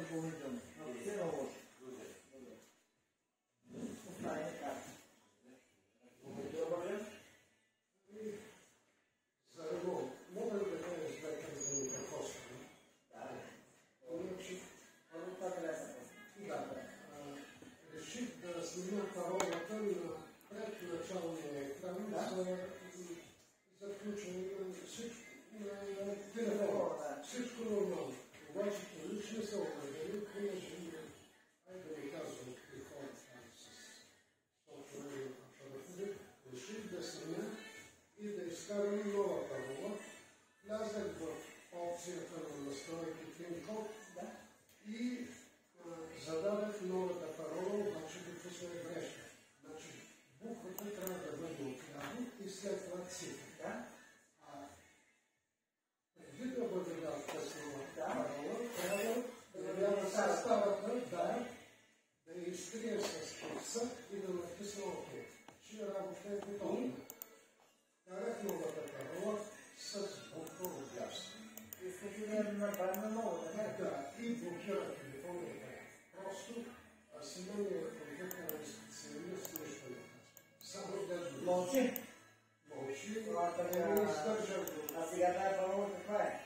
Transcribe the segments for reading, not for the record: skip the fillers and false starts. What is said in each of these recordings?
допълнително. Ако се наложи. Остане така. Мога ли да кажа с две казани какво са? Да. Първо това трябва да се пъсне. Да. Реших да снимя паролата на предначалния екран за включване на телефона. Всичко нормално. Обаче по лични съображения, понеже да не казвам какви хора с софтуерни апаратури, реших да снимя и да изкарам нова парола. Влязах в опцията на настройки PIN-код и зададах новата парола, обаче допусна грешка. Значи буквата трябва да бъде отляво и след това цифра. Преди да бъде вписана парола, трябва да съставата да изтрие с курса и да написа ОК. Че работа е готова. Карах новата парола с буква отлясно. Искате да направим на новата, не? Да, и блокира телефона и така. Просто Симония компютърен специалист нещо не казва. Само да Мълчи. Мълчи. А сега тая парола каква е?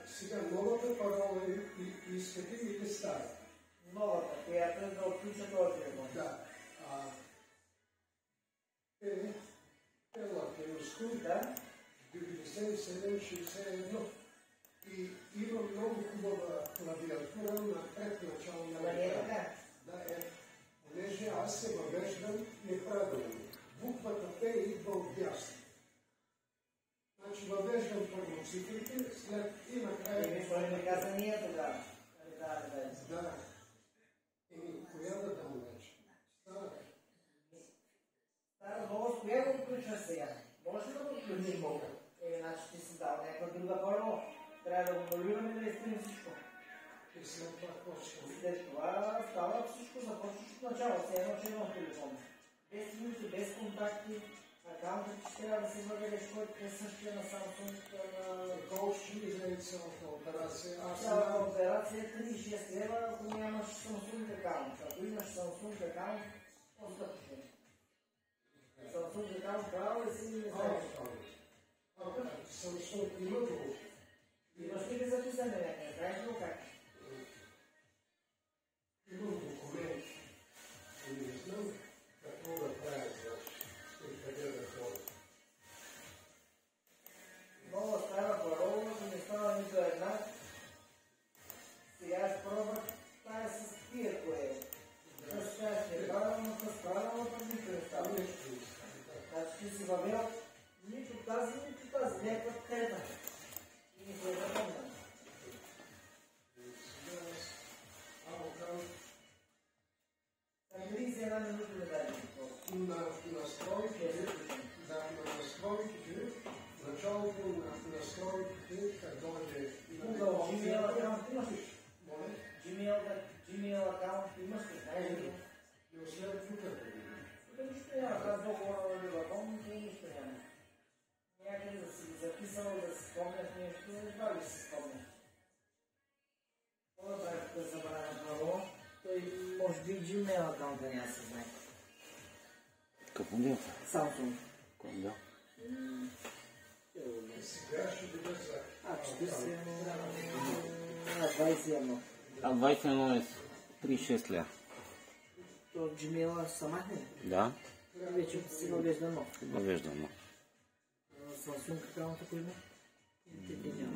Сега новата парола искате или стара? Новата, която е да отключа този телефон. Да. Латинско, 9761. И има много хубава клавиатура на предначалния екран. Понеже аз се въвеждам неправилно. Буквата П идва от дясно. Значи въвеждам първо цифрите, след и накрая... Нищо не каза ние тогава. Да. Коя да дам вече? Стара. Стара, много с коя го включва сега? Може ли да го включи? Мога. Значи ти си дал някаква друга парола. Трябва да го нулираме да изтрим всичко. И след това почва. След това става всичко, започваш от начало. Все едно, че имам телефон. Без снимки, без контакти. Акаунтът ще трябва да се въведеш, който е същия на Samsung. Колко ще ми излезе цялата операция? Цялата операция е 36 лева, ако нямаш Samsung акаунт. Ако имаш Samsung акаунт, по-скъпо ще е. Samsung акаунт право и си не знаеш. Samsung има го. Имаш ли записане някъде? Знаеш ли как? Имам документи. Не знам какво да правя и къде да ходя. Нова стара парола, не става нито една. Сега аз пробвах тая с тия кое. С тая ще е правилната, с правилната, нито не става. Значи ти си въвел нито тази, някаква трета. И не се е запомня. Дали си една минута да дай? На настройките, началото на настройките, като дойде... Gmail акаунт имаш ли? Моля? Gmail акаунт имаш ли? Знаеш ли? И освен тук да видим. Тук нищо няма, аз договора на Ливаком, нищо няма. Някъде да си записал, да си спомняш нещо, едва ли си спомняш. Това е да забравя право. Той може би Gmail акаунта няма се знае. Какво бил? Samsung. Кой бил? Сега ще видя за... 21. 21 е 36 лева. То Gmail сама не? Да. Вече си въвежда нов. Въвежда нов. Samsung акаунта кой има?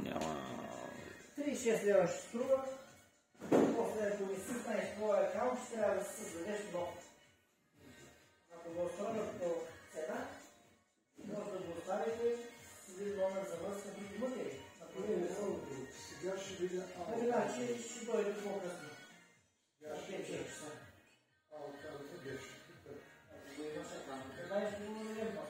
Няма... 36 лева ще струва. После ако не си знаеш твоя акаунт, ще трябва да си създадеш нов. Ако го оставят по цена, може да го оставите с един номер за връзка, които имате ли? Сега ще видя... Значи ще дойде по-късно. Сега ще видя... Алканта беше. Ако го имаш акаунт, знаеш ли го дадем пак?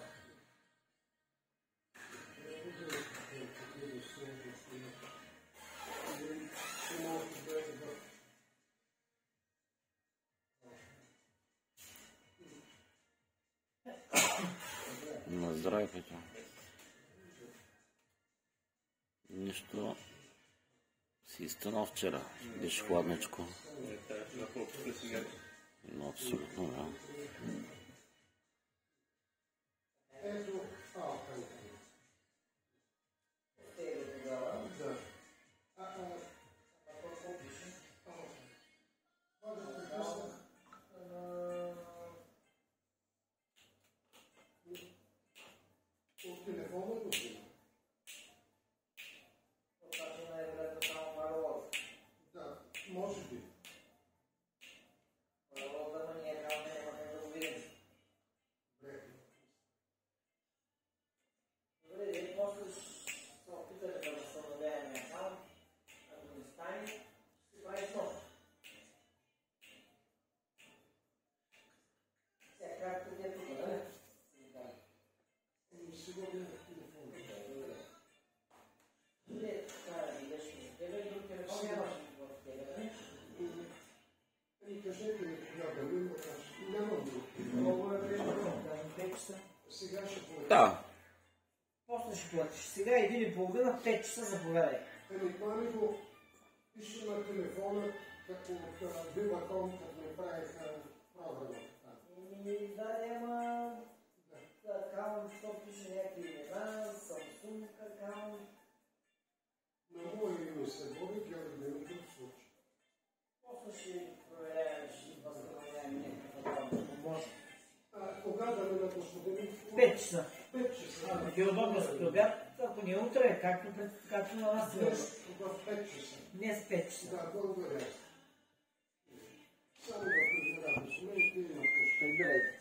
На здраве, Петя. Нищо Си изтънал вчера. Беше хладничко. Но абсолютно, да. Ето, да. От телефона го взима. Да, може би. Кажете ми кога да ми няма друг. Сега ще платя. Да. После ще платиш. Сега 1:30, 5 часа заповядай. Това ми го пише на телефона, като от Viva.com, като ми правиха програма. Да, няма акаунт, то пише някакви имена, Samsung акаунт. На моя име се води, Георги Димитров случай. После ще проверяваш и възстановяваме някакъв акаунт, ако може. Кога да ме на господин? 5 часа. 5 часа. Ако ти е удобно след обяд, ако не е утре, както на вас Днес в 5 часа. Днес 5 часа. Да, благодаря. Само да подбирам, смейте има къща. Подбирайте.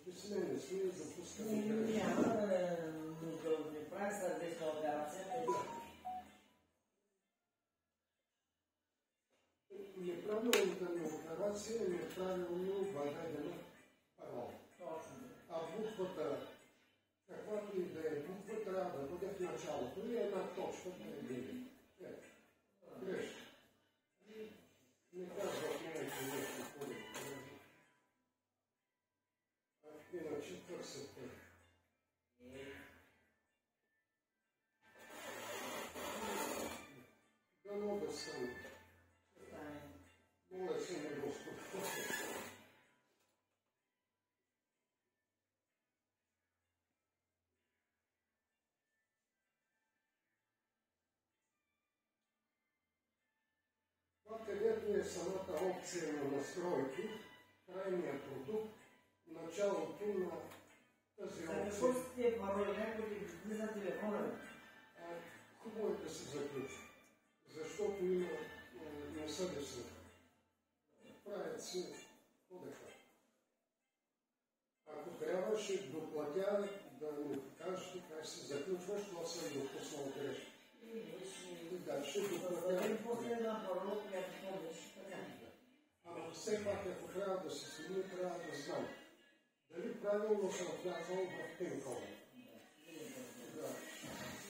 Притеснени сме и запускаме грешки. Няма да не прави сърдечна операция. Неправилната ми операция е неправилно въведена парола. А буквата, каквато и да е буква, трябва да бъде в началото и една точка да е види. Грешка. Не казват моите нещо по-добре. Иначе търсете. Дано да съм. Моля се на Господ. Това, където е самата опция на настройки, крайният продукт, началото на тази опция. Защо си тия пароли, някой ти влиза телефона? Хубаво е да се заключи, защото има несъвестно. Правят си подеха. Ако трябваше доплатя да ми кажете как се заключваш, това съм допуснал грешка. Да, ще доплатя. После една парола, която помниш, така. Ама все пак, ако трябва да се смени, трябва да знам. Дали правилно съм влязал в пин-кода.